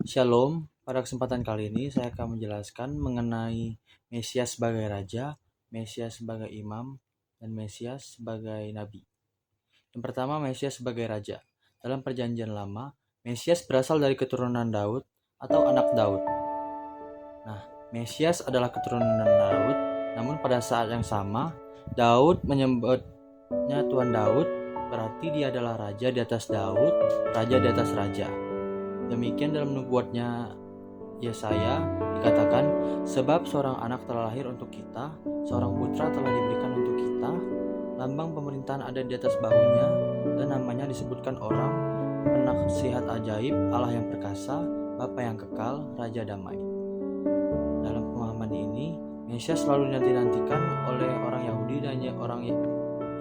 Shalom, pada kesempatan kali ini saya akan menjelaskan mengenai Mesias sebagai Raja, Mesias sebagai Imam, dan Mesias sebagai Nabi. Yang pertama, Mesias sebagai Raja. Dalam perjanjian lama, Mesias berasal dari keturunan Daud atau anak Daud. Nah, Mesias adalah keturunan Daud, namun pada saat yang sama, Daud menyebutnya Tuan Daud, berarti dia adalah Raja di atas Daud, Raja di atas Raja. Demikian dalam nubuatnya Yesaya dikatakan, sebab seorang anak telah lahir untuk kita, seorang putra telah diberikan untuk kita, lambang pemerintahan ada di atas bahunya, dan namanya disebutkan orang, penasihat ajaib, Allah yang perkasa, Bapa yang kekal, Raja damai. Dalam pemahaman ini, Mesias selalu dinanti-nantikan oleh orang Yahudi dan orang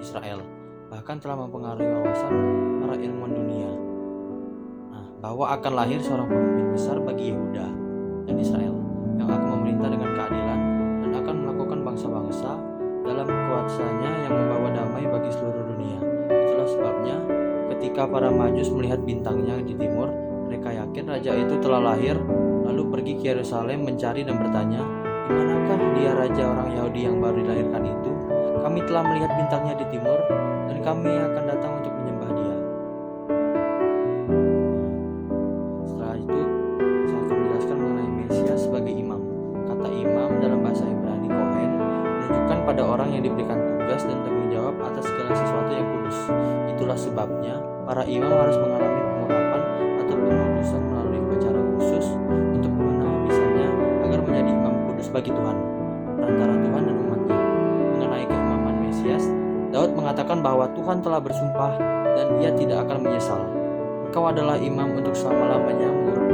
Israel, bahkan telah mempengaruhi wawasan para ilmuwan dunia, bahwa akan lahir seorang pemimpin besar bagi Yehuda dan Israel yang akan memerintah dengan keadilan dan akan melakukan bangsa-bangsa dalam kuasanya yang membawa damai bagi seluruh dunia. Itulah sebabnya ketika para Majus melihat bintangnya di timur, mereka yakin raja itu telah lahir, lalu pergi ke Yerusalem mencari dan bertanya, di manakah dia raja orang Yahudi yang baru dilahirkan itu? Kami telah melihat bintangnya di timur dan kami akan datang untuk menyembah dia. Pada orang yang diberikan tugas dan tanggung jawab atas segala sesuatu yang kudus. Itulah sebabnya para imam harus mengalami pengurapan atau pengudusan melalui upacara khusus untuk penghabisannya agar menjadi imam kudus bagi Tuhan, perantara Tuhan dan umatnya. Mengenai keimaman Mesias, Daud mengatakan bahwa Tuhan telah bersumpah dan ia tidak akan menyesal. Engkau adalah imam untuk selama-lamanya menurut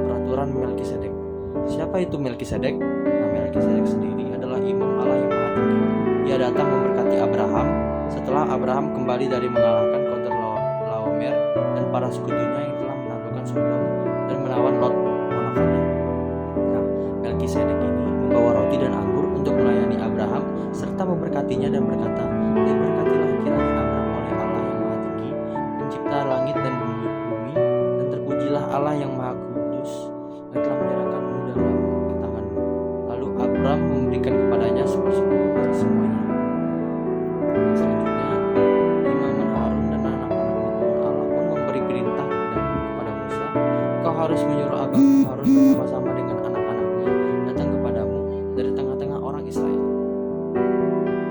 peraturan Melkisedek. Siapa itu Melkisedek? Melkisedek sendiri adalah imam Allah yang Maha Tinggi. Ia datang memberkati Abraham setelah Abraham kembali dari mengalahkan Kedorlaomer dan para sekutunya yang telah menaklukkan Sodom dan melawan Lot ponakannya. Melkisedek ini membawa roti dan anggur untuk melayani Abraham serta memberkatinya dan berkata, diberkatilah kiranya Abraham oleh Allah yang Maha Tinggi, pencipta langit dan bumi, dan terpujilah Allah yang Maha Kudus yang telah menyerahkanmu dalam tanganmu. Lalu Abraham memberikan kepadanya sepersepuluh dari semuanya. Selanjutnya, Imam Harun dan anak-anak Tuhan Allah pun memberi perintah kepada Musa, kau harus menyuruh agakmu Harun bersama-sama dengan anak-anaknya datang kepadamu dari tengah-tengah orang Israel.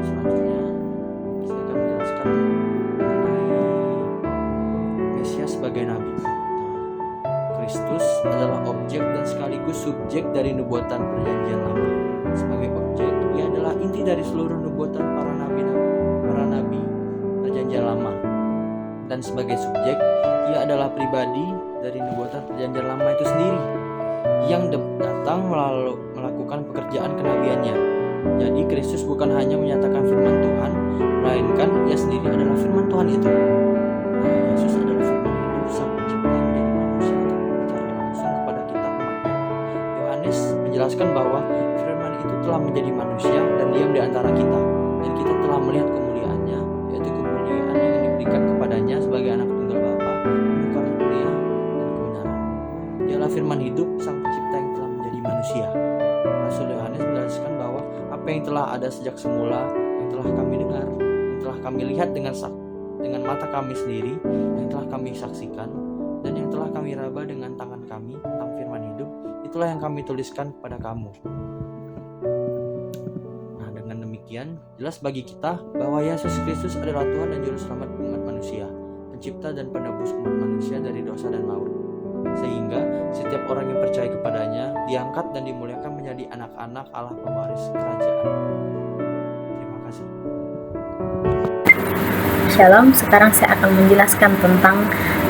Selanjutnya, saya akan menjelaskan mengenai Mesias sebagai Nabi. Kristus adalah objek dan sekaligus subjek dari nubuatan perjanjian lama. Sebagai objek, ia adalah inti dari seluruh nubuatan para nabi perjanjian lama. Dan sebagai subjek, ia adalah pribadi dari nubuatan perjanjian lama itu sendiri, yang datang melakukan pekerjaan kenabiannya. Jadi Kristus bukan hanya menyatakan firman Tuhan, melainkan ia sendiri adalah firman Tuhan itu. Yesus adalah firman hidup sang pencipta yang menjadi manusia untuk berbicara langsung kepada kita umatnya. Yohanes menjelaskan bahwa firman itu telah menjadi manusia dan diam di antara kita, dan kita telah melihat kemuliaannya, yaitu kemuliaan yang diberikan kepadanya sebagai anak tunggal Bapa, penuh karunia dan kebenaran. Dialah firman hidup sang pencipta yang telah menjadi manusia. Rasul Yohanes menjelaskan bahwa apa yang telah ada sejak semula, yang telah kami dengar, yang telah kami lihat dengan mata kami sendiri, yang telah kami saksikan, dan yang telah kami raba dengan tangan kami tentang firman hidup, itulah yang kami tuliskan kepada kamu. Nah, dengan demikian, jelas bagi kita bahwa Yesus Kristus adalah Tuhan dan Juru Selamat umat manusia, pencipta dan penebus umat manusia dari dosa dan maut. Sehingga setiap orang yang percaya kepadanya diangkat dan dimuliakan menjadi anak-anak Allah pewaris kerajaan. Terima kasih. Shalom, sekarang saya akan menjelaskan tentang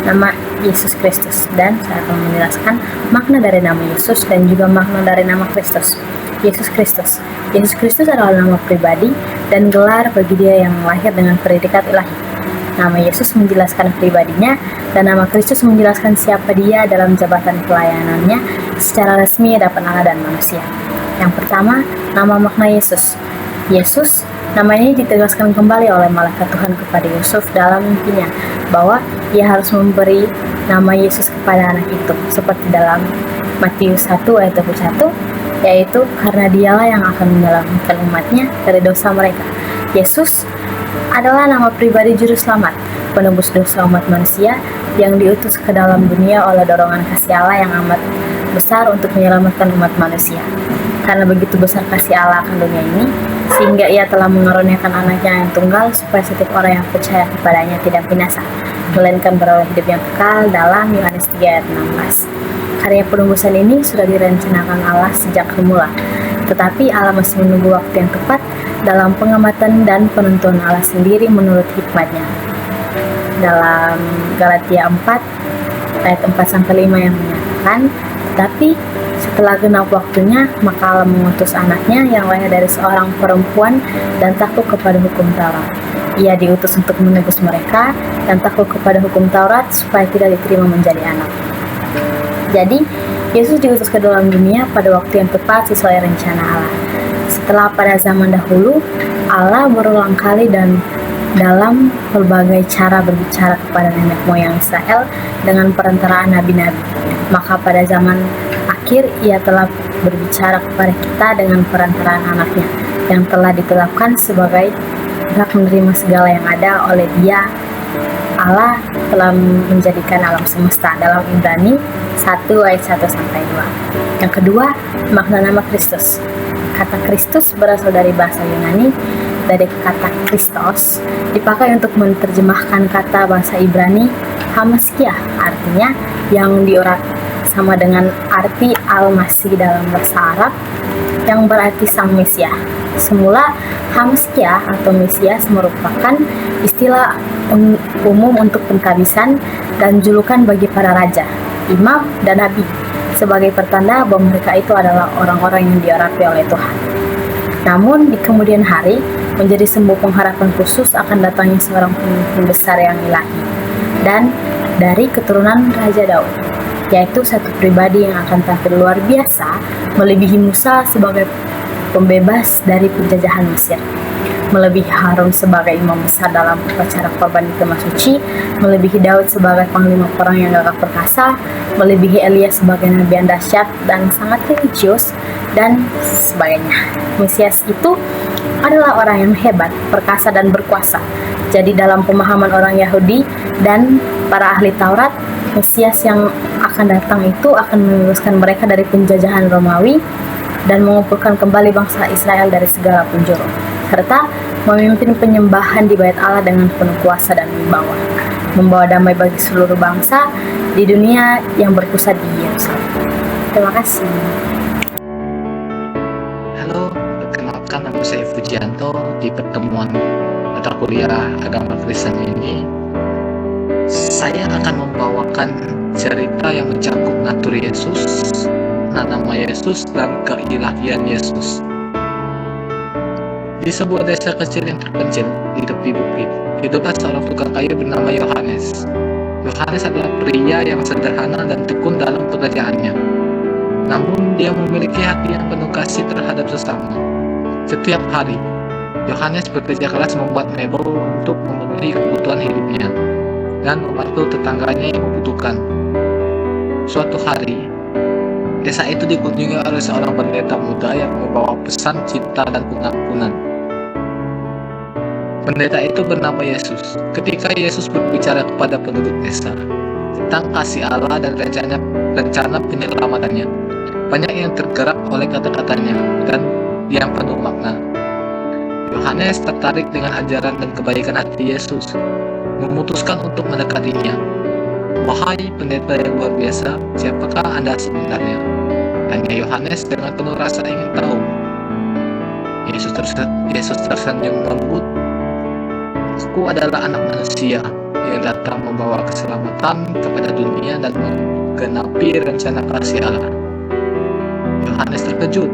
nama Yesus Kristus dan saya akan menjelaskan makna dari nama Yesus dan juga makna dari nama Kristus. Yesus Kristus. Yesus Kristus adalah nama pribadi dan gelar bagi dia yang lahir dengan predikat ilahi. Nama Yesus menjelaskan pribadinya dan nama Kristus menjelaskan siapa dia dalam jabatan pelayanannya secara resmi hadapan Allah dan manusia. Yang pertama, nama makna Yesus. Yesus, namanya ditegaskan kembali oleh malaikat Tuhan kepada Yusuf dalam mimpinya bahwa ia harus memberi nama Yesus kepada anak itu, seperti dalam Matius 1 ayat 21, yaitu karena dialah yang akan menyelamatkan umatnya dari dosa mereka. Yesus adalah nama pribadi juru selamat, penebus dosa umat manusia yang diutus ke dalam dunia oleh dorongan kasih Allah yang amat besar untuk menyelamatkan umat manusia. Karena begitu besar kasih Allah akan dunia ini, sehingga ia telah mengaruniakan anaknya yang tunggal, supaya setiap orang yang percaya kepadanya tidak binasa, melainkan beroleh hidup yang kekal, dalam Yohanes 3 ayat 16. Karya penebusan ini sudah direncanakan Allah sejak semula, tetapi Allah masih menunggu waktu yang tepat dalam pengamatan dan penentuan Allah sendiri menurut hikmatnya. Dalam Galatia 4 ayat 4-5 yang menyatakan, tetapi setelah genap waktunya, maka Allah mengutus anaknya yang lahir dari seorang perempuan dan takluk kepada hukum Taurat. Ia diutus untuk menebus mereka dan takluk kepada hukum Taurat supaya tidak diterima menjadi anak. Jadi, Yesus diutus ke dalam dunia pada waktu yang tepat sesuai rencana Allah. Setelah pada zaman dahulu, Allah berulang kali dan dalam berbagai cara berbicara kepada nenek moyang Israel dengan perantaraan nabi-nabi. Maka pada zaman akhir ia telah berbicara kepada kita dengan perantaraan anaknya yang telah ditetapkan sebagai hak menerima segala yang ada oleh Dia. Allah telah menjadikan alam semesta dalam Ibrani 1 ayat 1-2. Yang kedua, makna nama Kristus. Kata Kristus berasal dari bahasa Yunani, dari kata Kristos, dipakai untuk menerjemahkan kata bahasa Ibrani Hamaskia, artinya yang diorak, sama dengan arti Al-Masih dalam bahasa Arab yang berarti Sang Mesias. Semula Hamaskia atau Mesias merupakan istilah umum untuk penghabisan dan julukan bagi para raja, imam, dan nabi sebagai pertanda bahwa mereka itu adalah orang-orang yang diurapi oleh Tuhan. Namun di kemudian hari menjadi sebuah pengharapan khusus akan datangnya seorang pemimpin besar yang ilahi dan dari keturunan Raja Daud, yaitu satu pribadi yang akan tampil luar biasa melebihi Musa sebagai pembebas dari penjajahan Mesir, melebihi Harun sebagai imam besar dalam upacara korban di Kemah Suci, melebihi Daud sebagai panglima perang yang gagah perkasa, melebihi Elia sebagai nabi yang dahsyat dan sangat religius, dan sebagainya. Mesias itu adalah orang yang hebat, perkasa, dan berkuasa. Jadi dalam pemahaman orang Yahudi dan para ahli Taurat, Mesias yang akan datang itu akan membebaskan mereka dari penjajahan Romawi dan mengumpulkan kembali bangsa Israel dari segala penjuru, serta memimpin penyembahan di bait Allah dengan penuh kuasa dan wibawa, membawa damai bagi seluruh bangsa di dunia yang berpusat di Yerusalem. Terima kasih. Halo, perkenalkan nama saya Fujianto. Di pertemuan mata kuliah agama Kristen ini, saya akan membawakan cerita yang mencakup natur Yesus, nama Yesus, dan keilahian Yesus. Di sebuah desa kecil yang terpencil di tepi bukit, hiduplah seorang tukang kayu bernama Yohanes. Yohanes adalah pria yang sederhana dan tekun dalam pekerjaannya. Namun dia memiliki hati yang penuh kasih terhadap sesama. Setiap hari, Yohanes bekerja keras membuat mebel untuk memenuhi kebutuhan hidupnya dan membantu tetangganya yang membutuhkan. Suatu hari, desa itu dikunjungi oleh seorang pendeta muda yang membawa pesan cinta dan pengampunan. Pendeta itu bernama Yesus. Ketika Yesus berbicara kepada penduduk desa tentang kasih Allah dan rencana penyelamatannya, banyak yang tergerak oleh kata-katanya dan yang penuh makna. Yohanes tertarik dengan ajaran dan kebaikan hati Yesus, memutuskan untuk mendekatinya. "Wahai pendeta yang luar biasa, siapakah Anda sebenarnya?" tanya Yohanes dengan penuh rasa ingin tahu. Yesus tersenyum lembut. "Aku adalah anak manusia yang datang membawa keselamatan kepada dunia dan menggenapi rencana kasih Allah." Yohanes terkejut.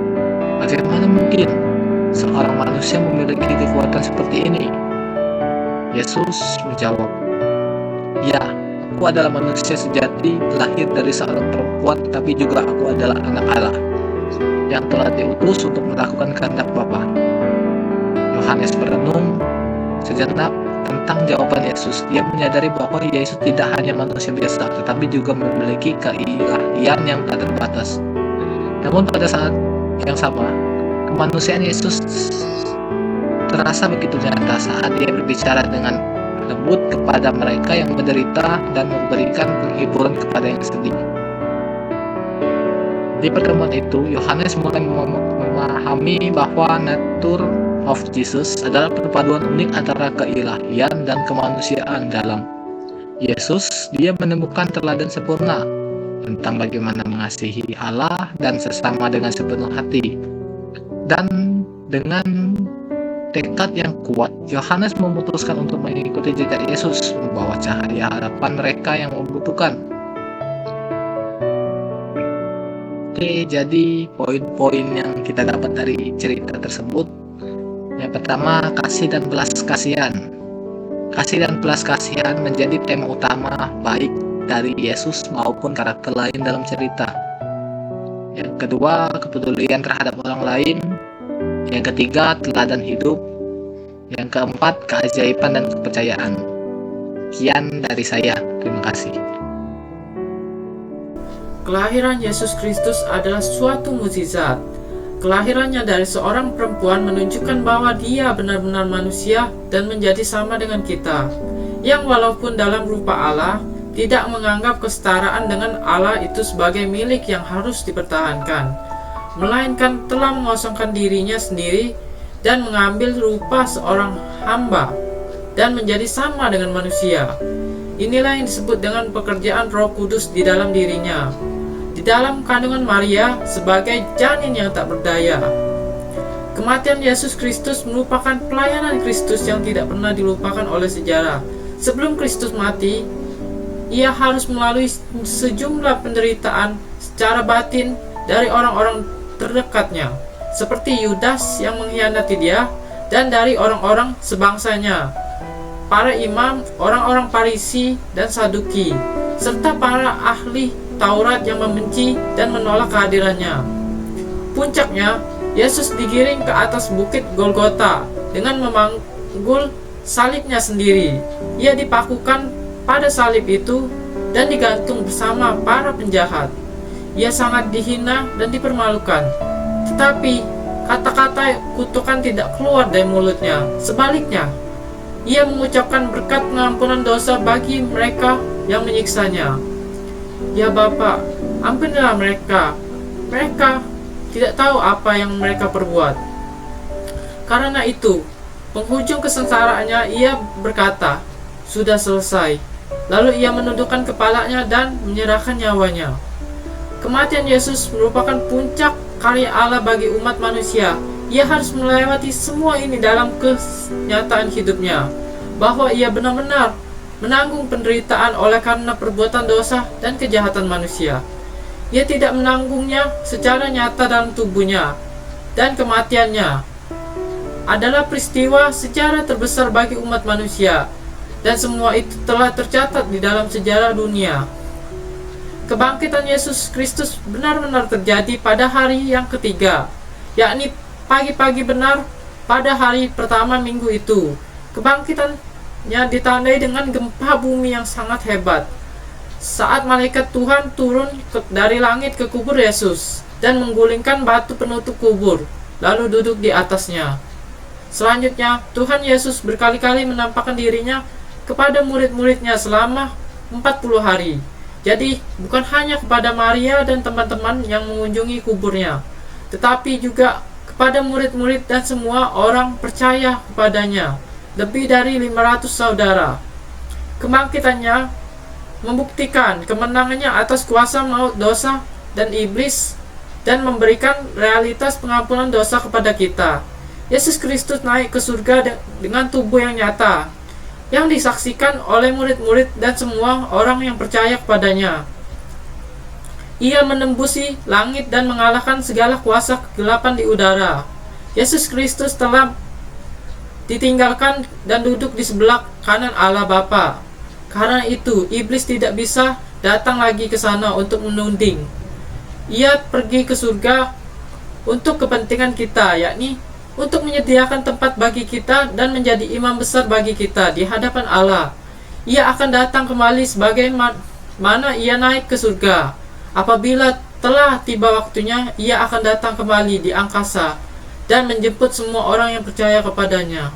Bagaimana mungkin seorang manusia memiliki kekuatan seperti ini? Yesus menjawab, "Ya, aku adalah manusia sejati, lahir dari seorang perempuan, tetapi juga aku adalah anak Allah yang telah diutus untuk melakukan kehendak Bapa." Yohanes merenung sejenak, tentang jawaban Yesus. Dia menyadari bahwa Yesus tidak hanya manusia biasa, tetapi juga memiliki keilahian yang tak terbatas. Namun pada saat yang sama, kemanusiaan Yesus terasa begitu nyata saat dia berbicara dengan lembut kepada mereka yang menderita dan memberikan penghiburan kepada yang sedih. Di pertemuan itu, Yohanes mulai memahami bahwa nature of Jesus adalah perpaduan unik antara keilahian dan kemanusiaan dalam Yesus. Dia menemukan teladan sempurna tentang bagaimana mengasihi Allah dan sesama dengan sepenuh hati. Dan dengan tekad yang kuat, Yohanes memutuskan untuk mengikuti jejak Yesus, membawa cahaya harapan mereka yang membutuhkan. Oke, jadi poin-poin yang kita dapat dari cerita tersebut, yang pertama, kasih dan belas kasihan. Kasih dan belas kasihan menjadi tema utama baik dari Yesus maupun karakter lain dalam cerita. Yang kedua, kepedulian terhadap orang lain. Yang ketiga, teladan hidup. Yang keempat, keajaiban dan kepercayaan. Sekian dari saya. Terima kasih. Kelahiran Yesus Kristus adalah suatu mukjizat. Kelahirannya dari seorang perempuan menunjukkan bahwa dia benar-benar manusia dan menjadi sama dengan kita, yang walaupun dalam rupa Allah, tidak menganggap kesetaraan dengan Allah itu sebagai milik yang harus dipertahankan, melainkan telah mengosongkan dirinya sendiri dan mengambil rupa seorang hamba dan menjadi sama dengan manusia. Inilah yang disebut dengan pekerjaan Roh Kudus di dalam dirinya, di dalam kandungan Maria sebagai janin yang tak berdaya. Kematian Yesus Kristus merupakan pelayanan Kristus yang tidak pernah dilupakan oleh sejarah. Sebelum Kristus mati, ia harus melalui sejumlah penderitaan secara batin dari orang-orang terdekatnya, seperti Yudas yang mengkhianati dia, dan dari orang-orang sebangsanya, para imam, orang-orang Farisi dan Saduki, serta para ahli Taurat yang membenci dan menolak kehadirannya. Puncaknya, Yesus digiring ke atas bukit Golgota dengan memanggul salibnya sendiri. Ia dipakukan pada salib itu dan digantung bersama para penjahat. Ia sangat dihina dan dipermalukan. Tetapi kata-kata kutukan tidak keluar dari mulutnya. Sebaliknya, ia mengucapkan berkat pengampunan dosa bagi mereka yang menyiksanya. Ya Bapa, ampunilah mereka. Mereka tidak tahu apa yang mereka perbuat. Karena itu, penghujung kesengsaraannya ia berkata, sudah selesai. Lalu ia menundukkan kepalanya dan menyerahkan nyawanya. Kematian Yesus merupakan puncak karya Allah bagi umat manusia. Ia harus melewati semua ini dalam kenyataan hidupnya, bahwa ia benar-benar menanggung penderitaan oleh karena perbuatan dosa dan kejahatan manusia. Ia tidak menanggungnya secara nyata dalam tubuhnya, dan kematiannya adalah peristiwa sejarah terbesar bagi umat manusia, dan semua itu telah tercatat di dalam sejarah dunia. Kebangkitan Yesus Kristus benar-benar terjadi pada hari yang ketiga, yakni pagi-pagi benar pada hari pertama minggu itu. Kebangkitannya ditandai dengan gempa bumi yang sangat hebat, saat malaikat Tuhan turun dari langit ke kubur Yesus dan menggulingkan batu penutup kubur, lalu duduk di atasnya. Selanjutnya, Tuhan Yesus berkali-kali menampakkan dirinya kepada murid-muridnya selama 40 hari. Jadi, bukan hanya kepada Maria dan teman-teman yang mengunjungi kuburnya, tetapi juga kepada murid-murid dan semua orang percaya kepadanya, lebih dari 500 saudara. Kebangkitannya membuktikan kemenangannya atas kuasa maut, dosa, dan iblis, dan memberikan realitas pengampunan dosa kepada kita. Yesus Kristus naik ke surga dengan tubuh yang nyata, yang disaksikan oleh murid-murid dan semua orang yang percaya kepadanya. Ia menembusi langit dan mengalahkan segala kuasa kegelapan di udara. Yesus Kristus telah ditinggalkan dan duduk di sebelah kanan Allah Bapa. Karena itu, iblis tidak bisa datang lagi ke sana untuk menunding. Ia pergi ke surga untuk kepentingan kita, yakni untuk menyediakan tempat bagi kita dan menjadi imam besar bagi kita di hadapan Allah. Ia akan datang kembali sebagaimana ia naik ke surga. Apabila telah tiba waktunya, ia akan datang kembali di angkasa dan menjemput semua orang yang percaya kepadanya.